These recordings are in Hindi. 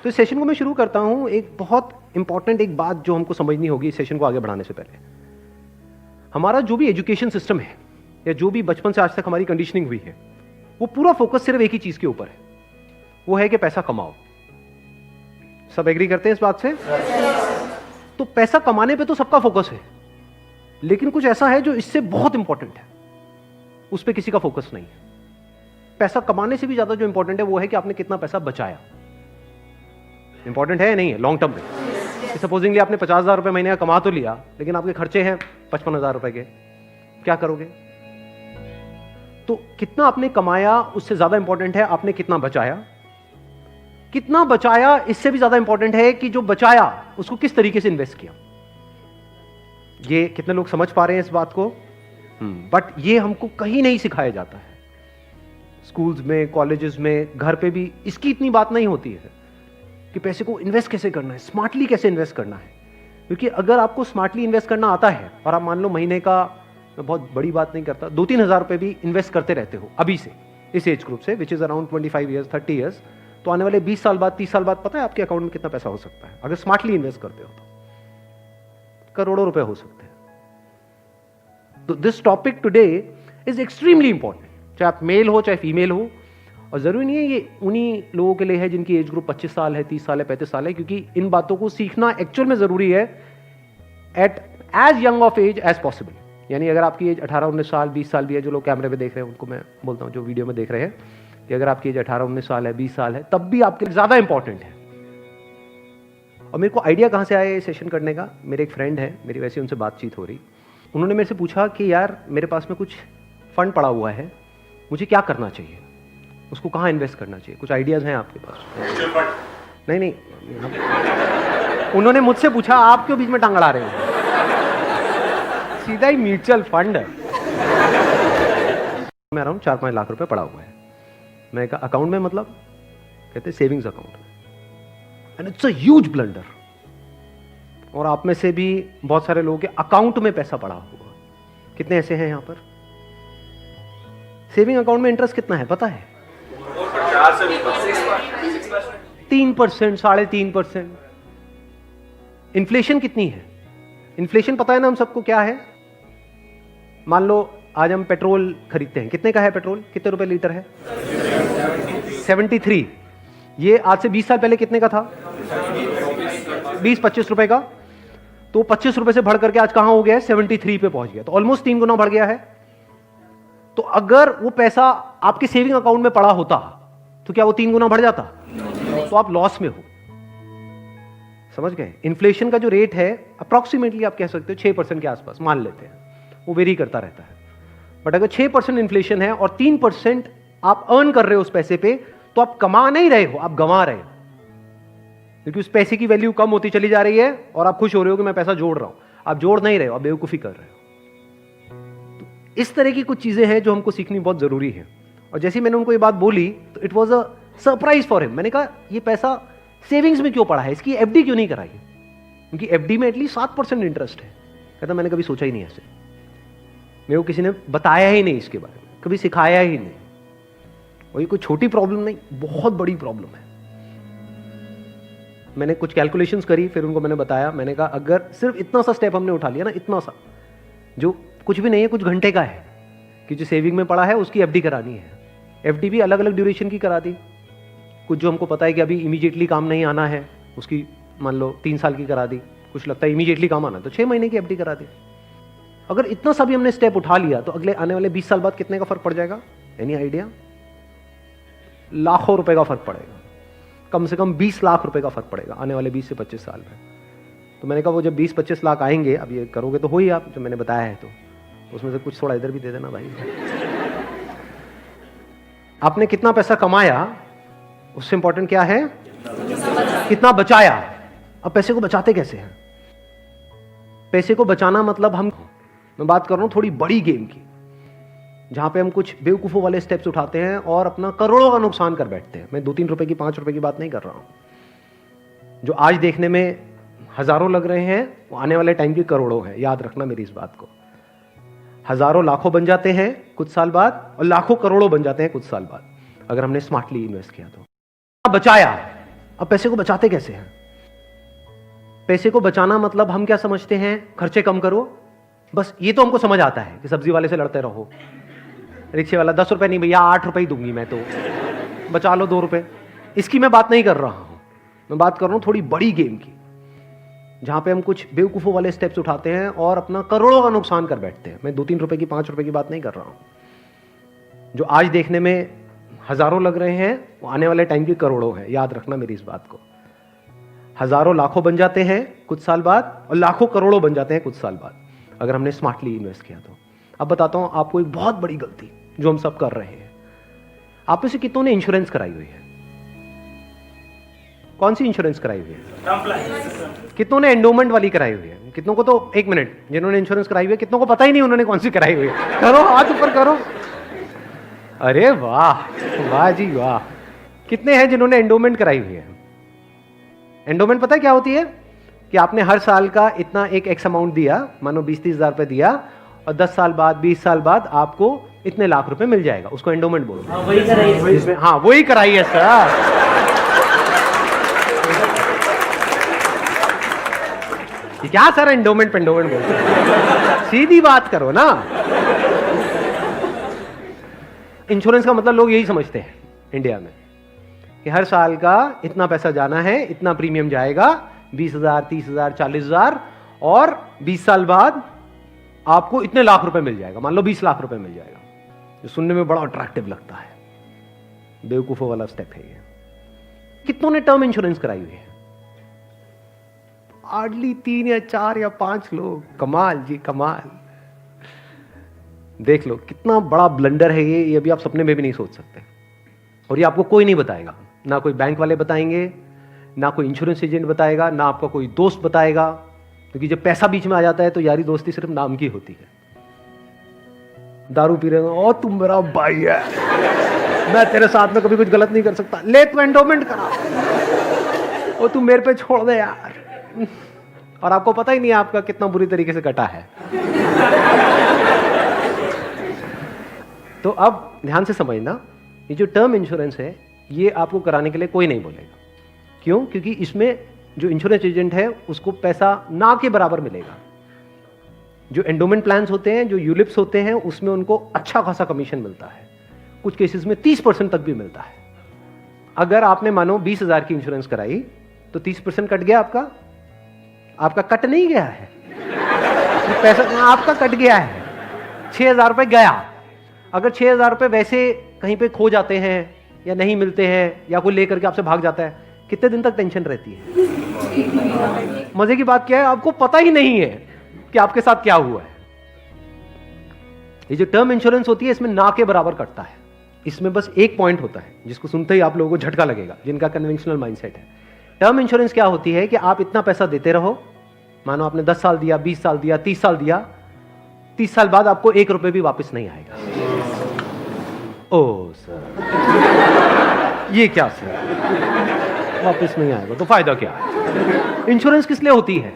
तो इस सेशन को मैं शुरू करता हूं एक बहुत इंपॉर्टेंट एक बात जो हमको समझनी होगी इस सेशन को आगे बढ़ाने से पहले। हमारा जो भी एजुकेशन सिस्टम है या जो भी बचपन से आज तक हमारी कंडीशनिंग हुई है, वो पूरा फोकस सिर्फ एक ही चीज के ऊपर है, वो है कि पैसा कमाओ। सब एग्री करते हैं इस बात से? तो पैसा कमाने पे तो सबका फोकस है, लेकिन कुछ ऐसा है जो इससे बहुत इंपॉर्टेंट है, उस पर किसी का फोकस नहीं है। पैसा कमाने से भी ज्यादा जो इंपॉर्टेंट है वो है कि आपने कितना पैसा बचाया। इंपॉर्टेंट है या नहीं है लॉन्ग टर्म में? सपोजिंगली आपने 50,000 रुपए महीने का कमा तो लिया, लेकिन आपके खर्चे हैं 55,000 रुपए के, क्या करोगे? तो कितना आपने कमाया उससे ज्यादा इंपॉर्टेंट है आपने कितना बचाया। कितना बचाया इससे भी ज्यादा इंपॉर्टेंट है कि जो बचाया उसको किस तरीके से इन्वेस्ट किया। ये कितने लोग समझ पा रहे हैं इस बात को? बट ये हमको कहीं नहीं सिखाया जाता है। स्कूल्स में, कॉलेजेस में, घर पे भी इसकी इतनी बात नहीं होती है कि पैसे को इन्वेस्ट कैसे करना है, स्मार्टली कैसे इन्वेस्ट करना है। क्योंकि अगर आपको स्मार्टली इन्वेस्ट करना आता है और आप मान लो महीने का, मैं बहुत बड़ी बात नहीं करता, 2-3 हज़ार रुपए भी इन्वेस्ट करते रहते हो अभी से, इस एज ग्रुप से, which is around 25 years 30 years, तो आने वाले 20 साल बाद, 30 साल बाद पता है आपके अकाउंट में कितना पैसा हो सकता है अगर स्मार्टली इन्वेस्ट करते हो तो? करोड़ों रुपए हो सकते हैं। तो this topic today is extremely important, चाहे आप मेल हो चाहे फीमेल हो। और जरूरी नहीं है ये उन्हीं लोगों के लिए है जिनकी एज ग्रुप 25 साल है, 30 साल है, 35 साल है, क्योंकि इन बातों को सीखना एक्चुअल में जरूरी है at as young of age as possible. यानी अगर आपकी एज 18-19 साल, 20 साल भी है, जो लोग कैमरे पे देख रहे हैं उनको मैं बोलता हूँ, जो वीडियो में देख रहे हैं, कि अगर आपकी एज 18-19 साल है, 20 साल है, तब भी आपके लिए ज्यादा इंपॉर्टेंट है। और मेरे को आइडिया कहाँ से आया ये सेशन करने का? मेरे एक फ्रेंड है, मेरी वैसे उनसे बातचीत हो रही, उन्होंने मेरे से पूछा कि यार मेरे पास में कुछ फंड पड़ा हुआ है, मुझे क्या करना चाहिए, उसको कहाँ इन्वेस्ट करना चाहिए? कुछ आइडियाज हैं आपके पास? नहीं, उन्होंने मुझसे पूछा आप क्यों बीच में टांग अड़ा रहे हो? सीधा ही म्यूचुअल फंड है। मैं अराउंड 4-5 लाख रुपए पड़ा हुआ है। मैं कहा अकाउंट में, मतलब? कहते सेविंग्स अकाउंट में। And it's a huge blunder. और आप में से भी बहुत सारे लोगों के अकाउंट में पैसा पड़ा हुआ। कितने ऐसे हैं यहां पर? सेविंग अकाउंट में इंटरेस्ट कितना है पता है? 3%, 3.5%। इन्फ्लेशन कितनी है? इन्फ्लेशन पता है ना हम सबको क्या है? मान लो आज हम पेट्रोल खरीदते हैं, कितने का है पेट्रोल? कितने रुपए लीटर है? 73। ये आज से 20 साल पहले कितने का था? 20-25 रुपए का। तो 25 रुपए से बढ़ करके आज कहां हो गया है? 73 पे पहुंच गया। तो ऑलमोस्ट 3 गुना बढ़ गया है। तो अगर वो पैसा आपके सेविंग अकाउंट में पड़ा होता तो क्या वो 3 गुना बढ़ जाता? तो आप लॉस में हो। समझ गए? इन्फ्लेशन का जो रेट है अप्रॉक्सीमेटली आप कह सकते हो 6% के आसपास मान लेते हैं, वो वेरी करता रहता है। बट अगर 6% इन्फ्लेशन है और 3% आप अर्न कर रहे हो उस पैसे पे, तो आप कमा नहीं रहे हो, आप गंवा रहे हो। क्योंकि उस पैसे की वैल्यू कम होती चली जा रही है और आप खुश हो रहे हो कि मैं पैसा जोड़ रहा हूं। आप जोड़ नहीं रहे हो, आप बेवकूफी कर रहे हो। तो इस तरह की कुछ चीजें हैं जो हमको सीखनी बहुत जरूरी है। और जैसे मैंने उनको ये बात बोली तो it was a surprise for him. मैंने कहा ये पैसा सेविंग्स में क्यों पड़ा है, इसकी एफडी क्यों नहीं कराई? क्योंकि एफडी में एटलीस्ट 7% इंटरेस्ट है। कहता मैंने कभी सोचा ही नहीं ऐसे, मेरे को किसी ने बताया ही नहीं इसके बारे में, कभी सिखाया ही नहीं। और ये कोई छोटी प्रॉब्लम नहीं, बहुत बड़ी प्रॉब्लम है। मैंने कुछ कैलकुलेशंस करी, फिर उनको मैंने बताया। मैंने कहा अगर सिर्फ इतना सा स्टेप हमने उठा लिया ना, इतना सा जो कुछ भी नहीं है, कुछ घंटे का है, कि जो सेविंग में पड़ा है उसकी एफडी करानी है। एफडी भी अलग अलग ड्यूरेशन की करा दी। कुछ जो हमको पता है कि अभी इमीडिएटली काम नहीं आना है, उसकी मान लो 3 साल की करा दी। कुछ लगता है इमीडिएटली काम आना, तो 6 महीने की एफडी करा दी। अगर इतना सा भी हमने स्टेप उठा लिया तो अगले आने वाले 20 साल बाद कितने का फर्क पड़ जाएगा? Any idea? लाखों रुपए का फर्क पड़ेगा। कम से कम 20 लाख रुपए का फर्क पड़ेगा आने वाले 20 से 25 साल में। तो मैंने कहा वो जब 20-25 लाख आएंगे, अब ये करोगे तो हो ही आप, जो मैंने बताया है, तो उसमें से कुछ थोड़ा इधर भी दे देना भाई। आपने कितना पैसा कमाया उससे इंपॉर्टेंट क्या है? कितना बचाया। अब पैसे को बचाते कैसे हैं? पैसे को बचाना मतलब मैं बात कर रहा हूं थोड़ी बड़ी गेम की, जहां पे हम कुछ बेवकूफों वाले स्टेप्स उठाते हैं और अपना करोड़ों का नुकसान कर बैठते हैं। मैं 2-3 रुपए की, 5 रुपए की बात नहीं कर रहा हूं। जो आज देखने में हजारों लग रहे हैं वो आने वाले टाइम की करोड़ों है। याद रखना मेरी इस बात को। हजारों लाखों बन जाते हैं कुछ साल बाद, और लाखों करोड़ों बन जाते हैं कुछ साल बाद, अगर हमने स्मार्टली इन्वेस्ट किया तो। बचाया अब पैसे को बचाते कैसे हैं? पैसे को बचाना मतलब हम क्या समझते हैं? खर्चे कम करो, बस ये तो हमको समझ आता है कि सब्जी वाले से लड़ते रहो, रिक्शे वाला 10 रुपए नहीं भैया 8 रुपए ही दूंगी मैं, तो बचा लो 2 रुपए। इसकी मैं बात नहीं कर रहा हूं, मैं बात कर रहा हूं थोड़ी बड़ी गेम की, जहां पे हम कुछ बेवकूफ़ों वाले स्टेप्स उठाते हैं और अपना करोड़ों का नुकसान कर बैठते हैं। मैं 2-3 रुपए की 5 रुपए की बात नहीं कर रहा हूं। जो आज देखने में हजारों लग रहे हैं वो आने वाले टाइम की करोड़ों है। याद रखना मेरी इस बात को। हजारों लाखों बन जाते हैं कुछ साल बाद और लाखों करोड़ों बन जाते हैं कुछ साल बाद, अगर हमने स्मार्टली इन्वेस्ट किया तो। अब बताता हूं आपको एक बहुत बड़ी गलती जो हम सब कर रहे हैं। आप में से कितनों ने इंश्योरेंस कराई हुई है? कौन सी इंश्योरेंस कराई हुई है? कितनों ने एंडोमेंट वाली कराई हुई है? कितनों को तो, एक मिनट, जिन्होंने इंश्योरेंस कराई हुई है कितनों को पता ही नहीं उन्होंने कौन सी कराई हुई है? करो, हाथ ऊपर करो। अरे वाह, वाह जी वाह। कितने हैं जिन्होंने एंडोमेंट कराई हुई है? एंडोमेंट पता है क्या होती है? कि आपने हर साल का इतना एक एक्स अमाउंट दिया, मानो 20-30 हज़ार रुपए दिया, और 10 साल बाद 20 साल बाद आपको इतने लाख रुपए मिल जाएगा, उसको एंडोमेंट बोलते हैं। हाँ वही कराई है सर। क्या सर एंडोमेंट पेंडोमेंट बोलते हैं? सीधी बात करो ना। इंश्योरेंस का मतलब लोग यही समझते हैं इंडिया में कि हर साल का इतना पैसा जाना है, इतना प्रीमियम जाएगा, 20,000, 30,000, 40,000, और 20 साल बाद आपको इतने लाख रुपए मिल जाएगा। मान लो 20 लाख रुपए मिल जाएगा, जो सुनने में बड़ा अट्रैक्टिव लगता है। बेवकूफों वाला स्टेप है ये। कितनों ने टर्म इंश्योरेंस कराई हुई है? हार्डली 3 या 4 या 5 लोग। कमाल जी कमाल। देख लो कितना बड़ा ब्लंडर है ये अभी आप सपने में भी नहीं सोच सकते। और ये आपको कोई नहीं बताएगा, ना कोई बैंक वाले बताएंगे, ना कोई इंश्योरेंस एजेंट बताएगा, ना आपका कोई दोस्त बताएगा, क्योंकि जब पैसा बीच में आ जाता है तो यारी दोस्ती सिर्फ नाम की होती है। दारू पी रहे हो, ओ तुम मेरा भाई है, मैं तेरे साथ में कभी कुछ गलत नहीं कर सकता, ले तू एंडोमेंट करा, ओ तुम मेरे पे छोड़ दे यार। और आपको पता ही नहीं आपका कितना बुरी तरीके से कटा है। तो अब ध्यान से समझना, ये जो टर्म इंश्योरेंस है ये आपको कराने के लिए कोई नहीं बोलेगा। क्यों? क्योंकि इसमें जो इंश्योरेंस एजेंट है उसको पैसा ना के बराबर मिलेगा। जो एंडोमेंट प्लान्स होते हैं, जो यूलिप्स होते हैं, उसमें उनको अच्छा खासा कमीशन मिलता है, कुछ केसेस में 30% तक भी मिलता है। अगर आपने मानो 20,000 की इंश्योरेंस कराई तो 30% कट गया आपका। आपका कट नहीं गया है, पैसा आपका कट गया है। 6,000 रुपए गया। अगर 6,000 रुपए वैसे कहीं पे खो जाते हैं या नहीं मिलते हैं या कोई लेकर के आपसे भाग जाता है, कितने दिन तक टेंशन रहती है? मजे की बात क्या है, आपको पता ही नहीं है कि आपके साथ क्या हुआ है। ये जो टर्म इंश्योरेंस होती है इसमें ना के बराबर कटता है। इसमें बस एक पॉइंट होता है जिसको सुनते ही आप लोगों को झटका लगेगा, जिनका कन्वेंशनल माइंडसेट है। टर्म इंश्योरेंस क्या होती है कि आप इतना पैसा देते रहो, मानो आपने 10 साल दिया, 20 साल दिया, 30 साल दिया, 30 साल बाद आपको 1 रुपए भी वापस नहीं आएगा। ओ सर, ये क्या सर, वापस नहीं आएगा तो फायदा क्या है? इंश्योरेंस किस लिए होती है?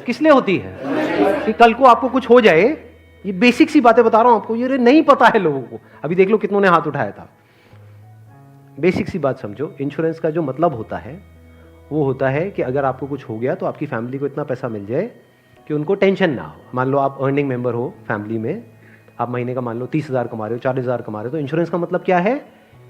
किस लिए होती है? कि कल को आपको कुछ हो जाए। ये बेसिक सी बातें बता रहा हूं आपको, ये नहीं पता है लोगों को। अभी देख लो कितनों ने हाथ उठाया था। बेसिक सी बात समझो, इंश्योरेंस का जो मतलब होता है वो होता है कि अगर आपको कुछ हो गया तो आपकी फैमिली को इतना पैसा मिल जाए कि उनको टेंशन ना हो। मान लो आप अर्निंग मेंबर हो फैमिली में, आप महीने का मान लो 30,000 कमा रहे हो, 40,000 कमा रहे हो, तो इंश्योरेंस का मतलब क्या है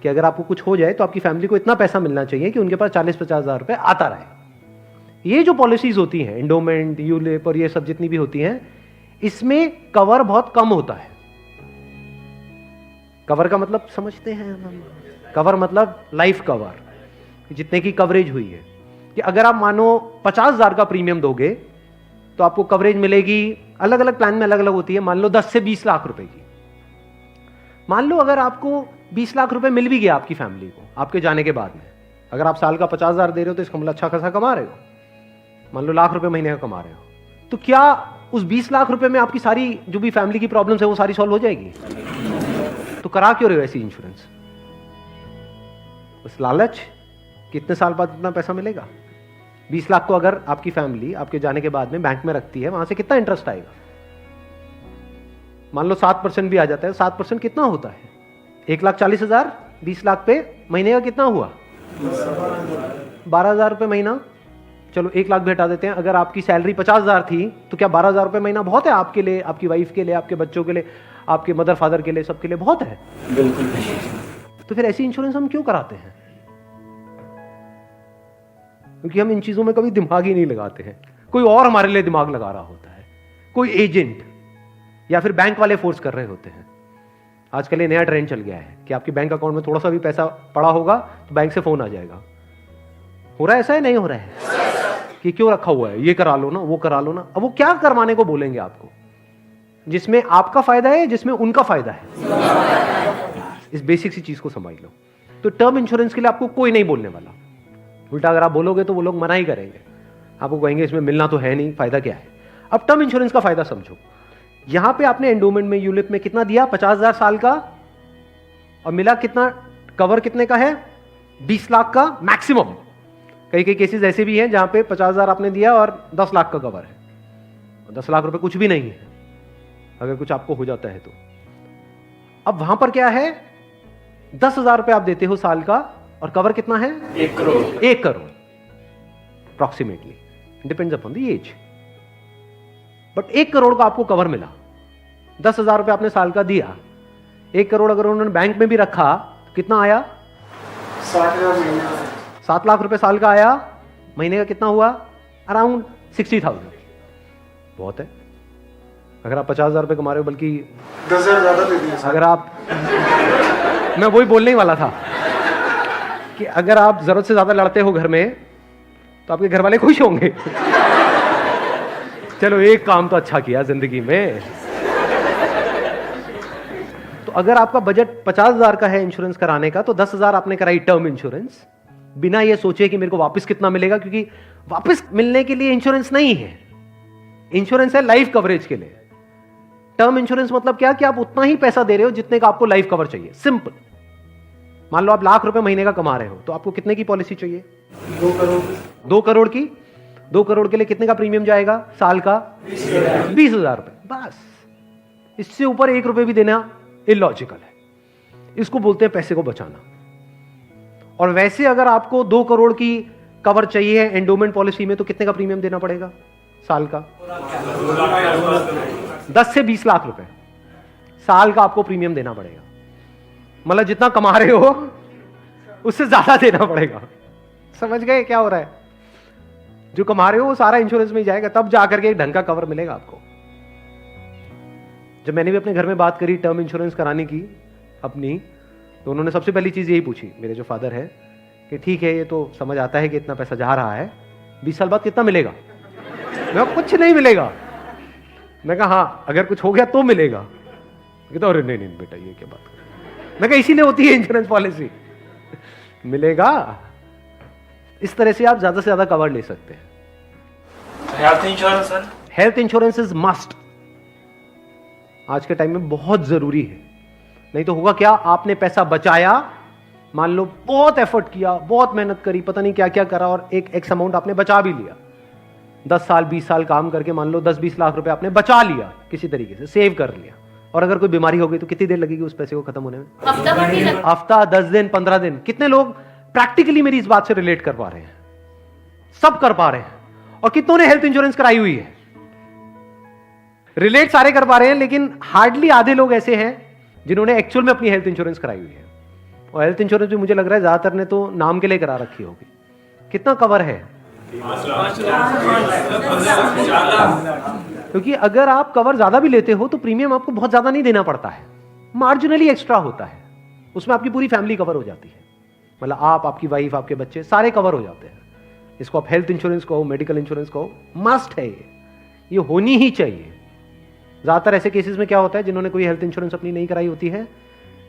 कि अगर आपको कुछ हो जाए तो आपकी फैमिली को इतना पैसा मिलना चाहिए कि उनके पास 40-50 हज़ार रुपये आता रहे। ये जो पॉलिसीज होती हैं, एंडोमेंट, यूलिप और ये सब जितनी भी होती हैं, इसमें कवर बहुत कम होता है। कवर का मतलब समझते हैं हम? कवर मतलब लाइफ कवर, जितने की कवरेज हुई है। कि अगर आप मानो 50,000 का प्रीमियम दोगे तो आपको कवरेज मिलेगी, अलग अलग प्लान में अलग अलग होती है, मान लो 10 से 20 लाख रुपए की। मान लो अगर आपको 20 लाख रुपए मिल भी गया आपकी फैमिली को आपके जाने के बाद में, अगर आप साल का 50,000 दे रहे हो तो इसका मतलब अच्छा खासा कमा रहे हो, मान लो लाख रुपए महीने का कमा रहे हो, तो क्या उस 20 लाख रुपए में आपकी सारी जो भी फैमिली की प्रॉब्लम्स है वो सारी सॉल्व हो जाएगी? तो करा क्यों रहे हो ऐसी इंश्योरेंस? बस लालच, कितने साल बाद इतना पैसा मिलेगा। 20 लाख को अगर आपकी फैमिली आपके जाने के बाद में बैंक में रखती है, वहां से कितना इंटरेस्ट आएगा? मान लो 7% भी आ जाता है, 7% कितना होता है? 1,40,000, 20 लाख पे महीने का कितना हुआ? 12,000 रुपये महीना, चलो 1 लाख भी हटा देते हैं। अगर आपकी सैलरी 50,000 थी तो क्या 12,000 रुपये महीना बहुत है आपके लिए, आपकी वाइफ के लिए, आपके बच्चों के लिए, आपके मदर फादर के लिए, सबके लिए बहुत है? बिल्कुल। तो फिर ऐसी इंश्योरेंस हम क्यों कराते हैं? क्योंकि हम इन चीजों में कभी दिमाग ही नहीं लगाते हैं। कोई और हमारे लिए दिमाग लगा रहा होता है, कोई एजेंट या फिर बैंक वाले फोर्स कर रहे होते हैं। आजकल ये नया ट्रेंड चल गया है कि आपके बैंक अकाउंट में थोड़ा सा भी पैसा पड़ा होगा तो बैंक से फोन आ जाएगा। हो रहा है ऐसा है? नहीं हो रहा है कि क्यों रखा हुआ है, ये करा लो ना, वो करा लो ना। अब वो क्या करवाने को बोलेंगे आपको, जिसमें आपका फायदा है, जिसमें उनका फायदा है। इस बेसिक सी चीज को समझ लो। तो टर्म इंश्योरेंस के लिए आपको कोई नहीं बोलने वाला। उल्टा अगर आप बोलोगे तो वो लोग मना ही करेंगे, आपको कहेंगे इसमें मिलना तो है नहीं, फायदा क्या है। अब टर्म इंश्योरेंस का फायदा समझो। यहां पे आपने एंडोमेंट में, यूलिप में कितना दिया? 50,000 साल का, और मिला कितना? कवर कितने का है? 20 लाख का मैक्सिमम। कई कई केसेस ऐसे भी हैं जहां पे 50,000 आपने दिया और 10 लाख का कवर है। 10 लाख रुपए कुछ भी नहीं है अगर कुछ आपको हो जाता है तो। अब वहां पर क्या है? 10,000 रुपए आप देते हो साल का, और कवर कितना है? 1 crore. 1 crore approximately, depends upon the age. But 1 crore का आपको कवर मिला। 10,000 रुपए आपने साल का दिया, 1 करोड़ अगर उन्होंने बैंक में भी रखा तो कितना आया? 7 लाख रुपए साल का आया। महीने का कितना हुआ? अराउंड 60,000। बहुत है। अगर आप 50,000 रुपए कमा रहे हो, बल्कि 10,000 ज्यादा दे दिए। अगर आप मैं वही बोलने ही वाला था कि अगर आप जरूरत से ज्यादा लड़ते हो घर में तो आपके घर वाले खुश होंगे। चलो एक काम तो अच्छा किया जिंदगी में। तो अगर आपका बजट 50,000 का है इंश्योरेंस कराने का, तो 10,000 आपने कराई टर्म इंश्योरेंस, बिना ये सोचे कि मेरे को वापस कितना मिलेगा, क्योंकि वापस मिलने के लिए इंश्योरेंस नहीं है। इंश्योरेंस है लाइफ कवरेज के लिए। टर्म इंश्योरेंस मतलब क्या? कि आप उतना ही पैसा दे रहे हो जितने का आपको लाइफ कवर चाहिए। सिंपल। मान लो आप लाख रुपए महीने का कमा रहे हो, तो आपको कितने की पॉलिसी चाहिए? 2 करोड़। 2 करोड़ की। 2 करोड़ के लिए कितने का प्रीमियम जाएगा साल का? 20,000 रुपए। बस, इससे ऊपर 1 रुपए भी देना इलॉजिकल है। इसको बोलते हैं पैसे को बचाना। और वैसे अगर आपको 2 करोड़ की कवर चाहिए एंडोमेंट पॉलिसी में, तो कितने का प्रीमियम देना पड़ेगा साल का? 10 से 20 लाख रुपए साल का आपको प्रीमियम देना पड़ेगा। मतलब जितना कमा रहे हो उससे ज्यादा देना पड़ेगा। समझ गए क्या हो रहा है? जो कमा रहे हो वो सारा इंश्योरेंस में ही जाएगा, तब जाकर के एक ढंग का कवर मिलेगा आपको। जब मैंने भी अपने घर में बात करी टर्म इंश्योरेंस कराने की अपनी, तो उन्होंने सबसे पहली चीज यही पूछी, मेरे जो फादर है, कि ठीक है ये तो समझ आता है कि इतना पैसा जा रहा है, 20 साल बाद कितना मिलेगा? मैं कुछ नहीं मिलेगा। मैं कहा हाँ अगर कुछ हो गया तो मिलेगा। कहता अरे नहीं नहीं बेटा ये क्या बात कर। मैं कहा इसीलिए होती है इंश्योरेंस पॉलिसी, मिलेगा। इस तरह से आप ज्यादा से ज्यादा कवर ले सकते हैं। Health insurance sir? Health insurance is must. आज के टाइम में बहुत जरूरी है। नहीं तो होगा क्या? आपने पैसा बचाया, मान लो बहुत एफर्ट किया, बहुत मेहनत करी, पता नहीं क्या क्या करा, और एक एक्स अमाउंट आपने बचा भी लिया। 10 साल 20 साल काम करके मान लो 10-20 लाख रुपए आपने बचा लिया, किसी तरीके से सेव कर लिया, और अगर कोई बीमारी हो गई तो कितनी देर लगेगी उस पैसे को खत्म होने में? हफ्ता, 10 दिन, 15 दिन। कितने लोग प्रैक्टिकली मेरी इस बात से रिलेट कर पा रहे हैं? सब कर पा रहे हैं। और कितनों ने हेल्थ इंश्योरेंस कराई हुई है? रिलेट सारे कर पा रहे हैं, लेकिन हार्डली आधे लोग ऐसे हैं जिन्होंने एक्चुअल में अपनी हेल्थ इंश्योरेंस कराई हुई है। और हेल्थ इंश्योरेंस भी मुझे लग रहा है ज्यादातर ने तो नाम के लिए करा रखी होगी। कितना कवर है? क्योंकि अगर आप कवर ज्यादा भी लेते हो तो प्रीमियम आपको बहुत ज्यादा नहीं देना पड़ता है, मार्जिनली एक्स्ट्रा होता है। उसमें आपकी पूरी फैमिली कवर हो जाती है। मतलब आप, आपकी वाइफ, आपके बच्चे सारे कवर हो जाते हैं। इसको आप हेल्थ इंश्योरेंस कहो, मेडिकल इंश्योरेंस कहो, मस्ट है ये होनी ही चाहिए। ज्यादातर ऐसे केसेस में क्या होता है, जिन्होंने कोई हेल्थ इंश्योरेंस अपनी नहीं कराई होती है,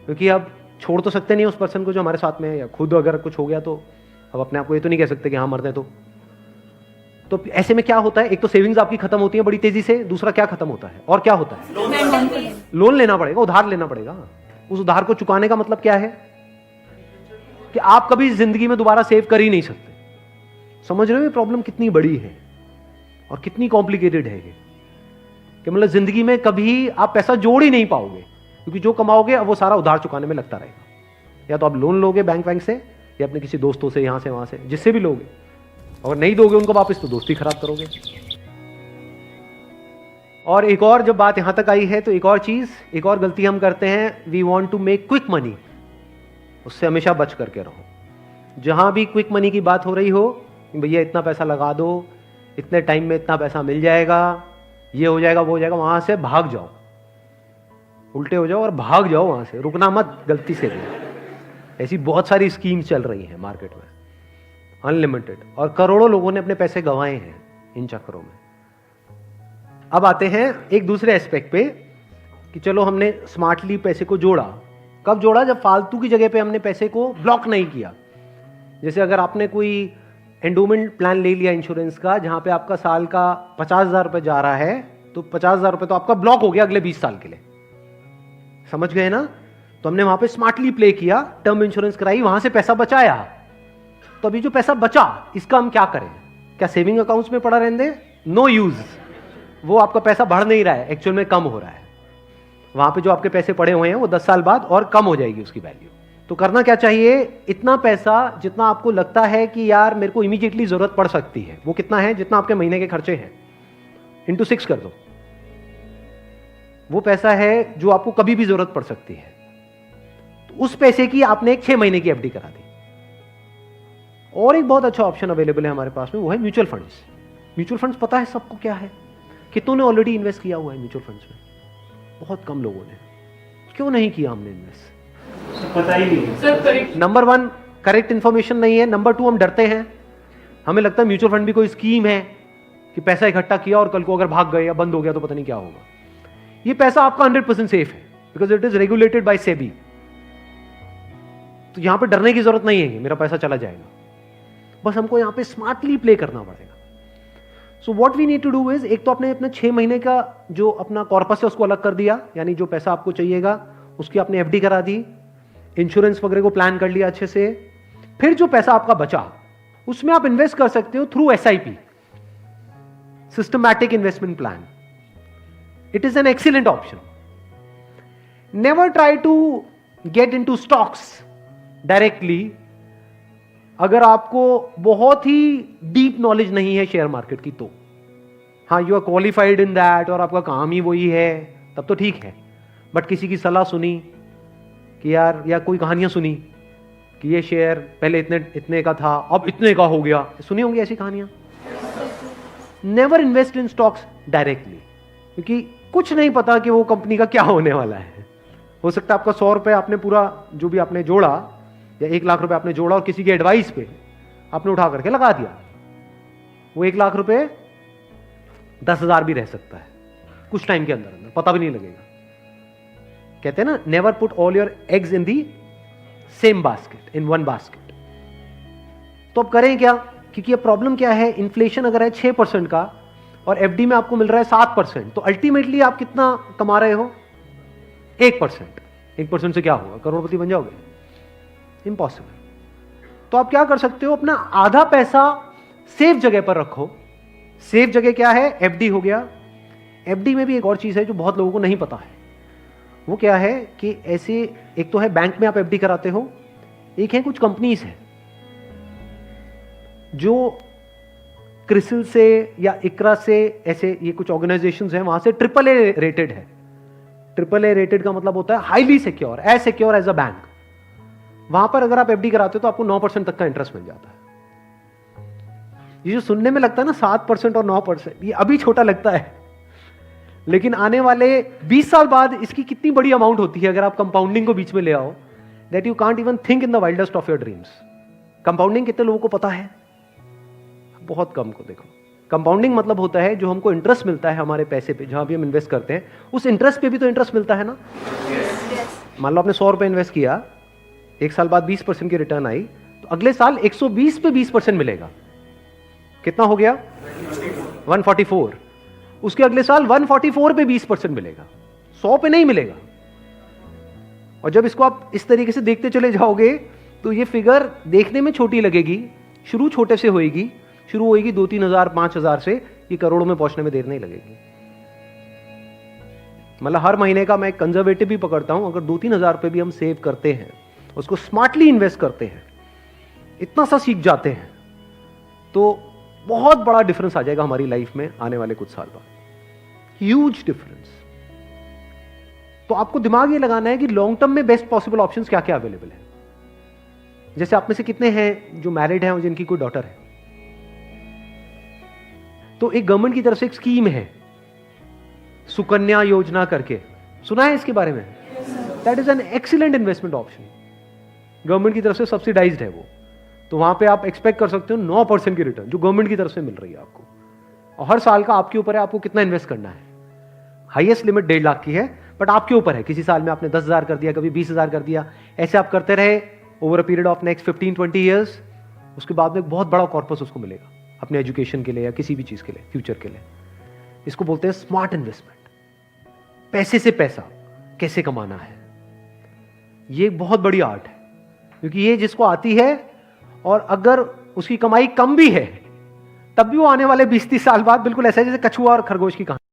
क्योंकि अब छोड़ तो सकते नहीं उस पर्सन को जो हमारे साथ में है, या खुद अगर कुछ हो गया तो अब अपने आप को ये तो नहीं कह सकते कि हाँ मर दें। तो ऐसे में क्या होता है, एक तो सेविंग्स आपकी खत्म होती है बड़ी तेजी से, दूसरा क्या खत्म होता है, और क्या होता है? लोन लेना पड़ेगा, उधार लेना पड़ेगा। उस उधार को चुकाने का मतलब क्या है? कि आप कभी जिंदगी में दोबारा सेव कर ही नहीं सकते। समझ रहे हो प्रॉब्लम कितनी बड़ी है और कितनी कॉम्प्लिकेटेड है ये? कि मतलब जिंदगी में कभी आप पैसा जोड़ ही नहीं पाओगे, क्योंकि जो कमाओगे अब वो सारा उधार चुकाने में लगता रहेगा। या तो आप लोन लोगे बैंक से, या अपने किसी दोस्तों से, यहाँ से वहाँ से, जिससे भी लोगे। अगर नहीं दोगे उनको वापस तो दोस्ती खराब करोगे। और एक और जब बात यहाँ तक आई है तो एक और चीज़, एक और गलती हम करते हैं, we want to make quick money. उससे हमेशा बच करके रहो। जहाँ भी क्विक मनी की बात हो रही हो, भैया इतना पैसा लगा दो, इतने टाइम में इतना पैसा मिल जाएगा, ये हो जाएगा, वो हो जाएगा, वहाँ से भाग जाओ, उल्टे हो जाओ और भाग जाओ वहाँ से, रुकना मत गलती से भी। ऐसी बहुत सारी स्कीम्स चल रही हैं मार्केट में, अनलिमिटेड, और करोड़ों लोगों ने अपने पैसे गंवाए हैं इन चक्करों में। अब आते हैं एक दूसरे एस्पेक्ट पे कि चलो हमने स्मार्टली पैसे को जोड़ा। कब जोड़ा? जब फालतू की जगह पे हमने पैसे को ब्लॉक नहीं किया। जैसे अगर आपने कोई एंडोमेंट प्लान ले लिया इंश्योरेंस का, जहां पे आपका साल का 50,000 रुपये जा रहा है, तो 50,000 रुपये तो आपका ब्लॉक हो गया अगले 20 साल के लिए। समझ गए ना? तो हमने वहां पे स्मार्टली प्ले किया, टर्म इंश्योरेंस कराई, वहां से पैसा बचाया। तो अभी जो पैसा बचा, इसका हम क्या करें? क्या सेविंग अकाउंट्स में पड़ा रहने दें? No use. वो आपका पैसा बढ़ नहीं रहा है, एक्चुअल में कम हो रहा है। वहां पे जो आपके पैसे पड़े हुए हैं वो 10 साल बाद और कम हो जाएगी उसकी वैल्यू। तो करना क्या चाहिए? इतना पैसा जितना आपको लगता है कि यार मेरे को इमीडिएटली जरूरत पड़ सकती है, वो कितना है? जितना आपके महीने के खर्चे हैं, इंटू 6 कर दो। वो पैसा है जो आपको कभी भी जरूरत पड़ सकती है। तो उस पैसे की आपने एक 6 महीने की एफडी करा दी। और एक बहुत अच्छा ऑप्शन अवेलेबल है हमारे पास में, वो है म्यूचुअल फंड्स। म्यूचुअल फंड्स पता है सबको क्या है? कितनों ने ऑलरेडी इन्वेस्ट किया हुआ है म्यूचुअल फंड्स में? बहुत कम लोगों ने। क्यों नहीं किया हमने इन्वेस्ट? पता ही नहीं है। नंबर 1 करेक्ट इंफॉर्मेशन नहीं है। नंबर 2 हम डरते हैं। हमें लगता है म्यूचुअल फंड भी कोई स्कीम है कि पैसा इकट्ठा किया और कल को अगर भाग गए या बंद हो गया तो पता नहीं क्या होगा। ये पैसा आपका 100% सेफ है, because it is regulated by SEBI. तो यहां पे डरने की जरूरत नहीं है कि मेरा पैसा चला जाएगा। बस हमको यहां पे स्मार्टली प्ले करना पड़ेगा। So what we need to do is, एक तो आपने अपने 6 महीने का जो अपना कॉर्पस है उसको अलग कर दिया, यानी जो पैसा आपको चाहिएगा उसकी आपने एफडी करा दी, इंश्योरेंस वगैरह को प्लान कर लिया अच्छे से। फिर जो पैसा आपका बचा उसमें आप इन्वेस्ट कर सकते हो through SIP, systematic investment plan. It is an excellent option. Never try to get into stocks directly अगर आपको बहुत ही डीप नॉलेज नहीं है शेयर मार्केट की। तो हाँ, you are qualified in that और आपका काम ही वही है, तब तो ठीक है। बट किसी की सलाह सुनी कि यार, या कोई कहानियां सुनी कि ये शेयर पहले इतने का था अब इतने का हो गया, सुनी होंगी ऐसी कहानियां। Never invest in stocks directly, क्योंकि कुछ नहीं पता कि वो कंपनी का क्या होने वाला है। हो सकता है आपका 100 रुपये आपने पूरा जो भी आपने जोड़ा या 1 लाख रुपए आपने जोड़ा और किसी की एडवाइस पे आपने उठा करके लगा दिया, वो 1 लाख रुपए 10,000 भी रह सकता है कुछ टाइम के अंदर अंदर, पता भी नहीं लगेगा। कहते हैं ना, never put all your eggs in the same basket, in one basket. तो अब करें क्या? क्योंकि अब प्रॉब्लम क्या है, इन्फ्लेशन अगर है 6% का और एफडी में आपको मिल रहा है 7%, तो अल्टीमेटली आप कितना कमा रहे हो? 1%। 1% से क्या होगा? करोड़पति बन जाओगे? इम्पॉसिबल। तो आप क्या कर सकते हो, अपना आधा पैसा सेफ जगह पर रखो। सेफ जगह क्या है? एफडी हो गया। एफडी में भी एक और चीज है जो बहुत लोगों को नहीं पता है। वो क्या है कि ऐसे, एक तो है बैंक में आप एफडी कराते हो, एक है कुछ कंपनीज है जो क्रिसिल से या इकरा से, ऐसे ये कुछ ऑर्गेनाइजेशंस हैं, वहां से AAA रेटेड है। AAA रेटेड का मतलब होता है highly secure, as secure as a bank. वहां पर अगर आप एफडी कराते हो तो आपको 9% तक का इंटरेस्ट मिल जाता है। ये जो सुनने में लगता है ना 7% और 9%, ये अभी छोटा लगता है, लेकिन आने वाले 20 साल बाद इसकी कितनी बड़ी अमाउंट होती है अगर आप कंपाउंडिंग को बीच में ले आओ, that you can't even think in the wildest of your dreams. Compounding कितने लोगों को पता है? बहुत कम को। देखो, कंपाउंडिंग मतलब होता है जो हमको इंटरेस्ट मिलता है हमारे पैसे पे, जहां भी हम इन्वेस्ट करते हैं उस इंटरेस्ट पे भी तो इंटरेस्ट मिलता है ना। मान लो आपने 100 रुपए इन्वेस्ट किया, 1 साल बाद 20% की रिटर्न आई, तो अगले साल 120 पे 20% मिलेगा। कितना हो गया? 144। उसके अगले साल 144 पे 20% मिलेगा, 100 पे नहीं मिलेगा। और जब इसको आप इस तरीके से देखते चले जाओगे तो ये फिगर देखने में छोटी लगेगी, शुरू छोटे से होएगी, शुरू होएगी 2-3 हजार 5 हजार से, ये करोड़ों में पहुंचने में देर नहीं लगेगी। मतलब हर महीने का मैं कंजर्वेटिव भी पकड़ता हूं, अगर 2-3 हजार रुपए भी हम सेव करते हैं, उसको स्मार्टली इन्वेस्ट करते हैं, इतना सा सीख जाते हैं तो बहुत बड़ा डिफरेंस आ जाएगा हमारी लाइफ में आने वाले कुछ साल बाद, ह्यूज डिफरेंस। तो आपको दिमाग ये लगाना है कि लॉन्ग टर्म में बेस्ट पॉसिबल ऑप्शंस क्या क्या अवेलेबल है। जैसे आप में से कितने हैं जो मैरिड हैं और जिनकी कोई डॉटर है, तो एक गवर्नमेंट की तरफ से एक स्कीम है सुकन्या योजना करके, सुना है इसके बारे में? That is an excellent investment option, government की तरफ से सब्सिडाइज्ड है वो। तो वहां पे आप एक्सपेक्ट कर सकते हो 9% की रिटर्न जो गवर्नमेंट की तरफ से मिल रही है आपको, और हर साल का आपके ऊपर है आपको कितना इन्वेस्ट करना है। हाईएस्ट लिमिट 1.5 लाख की है, बट आपके ऊपर है, किसी साल में आपने 10,000 कर दिया, कभी 20,000 कर दिया, ऐसे आप करते रहे over a period of next 15-20 years. उसके बाद में एक बहुत बड़ा कॉर्पस उसको मिलेगा अपने एजुकेशन के लिए या किसी भी चीज के लिए, फ्यूचर के लिए। इसको बोलते हैं स्मार्ट इन्वेस्टमेंट। पैसे से पैसा कैसे कमाना है, ये एक बहुत बड़ी आर्ट है, क्योंकि ये जिसको आती है और अगर उसकी कमाई कम भी है तब भी वो आने वाले 20-30 साल बाद बिल्कुल ऐसा है जैसे कछुआ और खरगोश की कहानी।